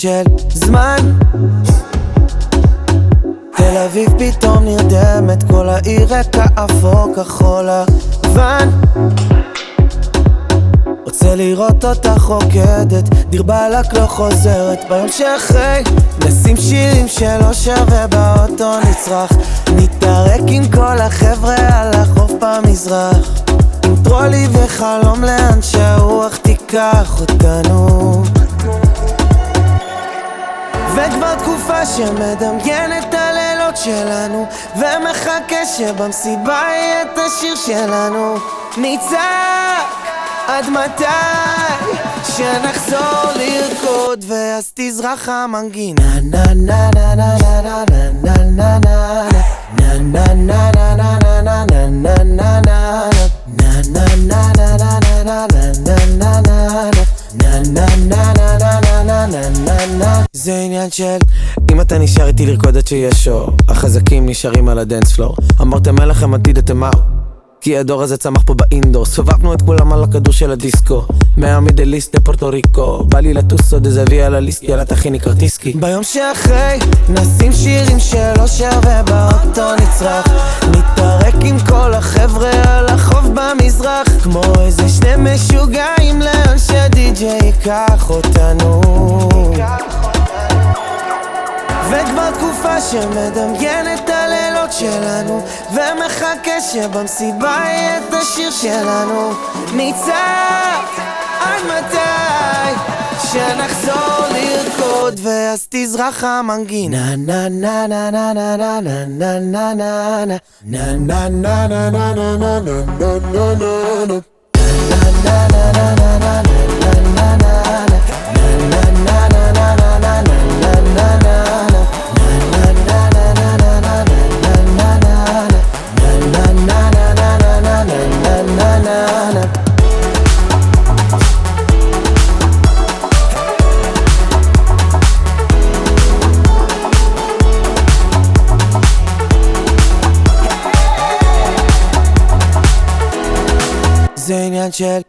של זמן. תל אביב פתאום נרדמת, כל העיר רקע אפור כחול לבן. רוצה לראות אותך רוקדת, דיר באלק לא חוזרת. ביום שאחרי נשים שירים שלא שווה, באוטו נצרח, נתרק עם כל החבר'ה על החוף במזרח, עם טרולי וחלום לאן שהרוח תיקח אותנו. וכבר תקופה שמדמיינת הלילות שלנו, ומחכה שבמסיבה יהיה את השיר שלנו. נצעק עד מתי שנחזור לרקוד, ואז תזרח המנגינה. נה נה נה נה נה נה נה נה נה נה נה נה נה נה. זה עניין של אם אתה נשאר איתי לרקוד עד שיש שור, החזקים נשארים על הדנס פלור. אמרתם אין לכם עתיד, אתם אאו, כי הדור הזה צמח פה באינדור. סובבנו את כולם על הכדור של הדיסקו, מהמידליסט לפורטו ריקו. בא לי לטוס עוד איזה ויה לליסט, יאללה תכיני כרטיסקי. ביום שאחרי נשים שירים שלא שווה, באוטו נצרח, נתרק עם כל החבר'ה על החוף במזרח, כמו איזה שני משוגעים לאן שהדי-ג'יי ייקח אותנו. וכבר תקופה שמדמיינת הלילות שלנו, ומחכה שבמסיבה יהיה את השיר שלנו. נצעק עד מתי שנחזור לרקוד, ואז תזרח המנגינה. נה נה נה נה נה נה נה נה נה נה נה נה נה נה נה נה נה נה. זה עניין של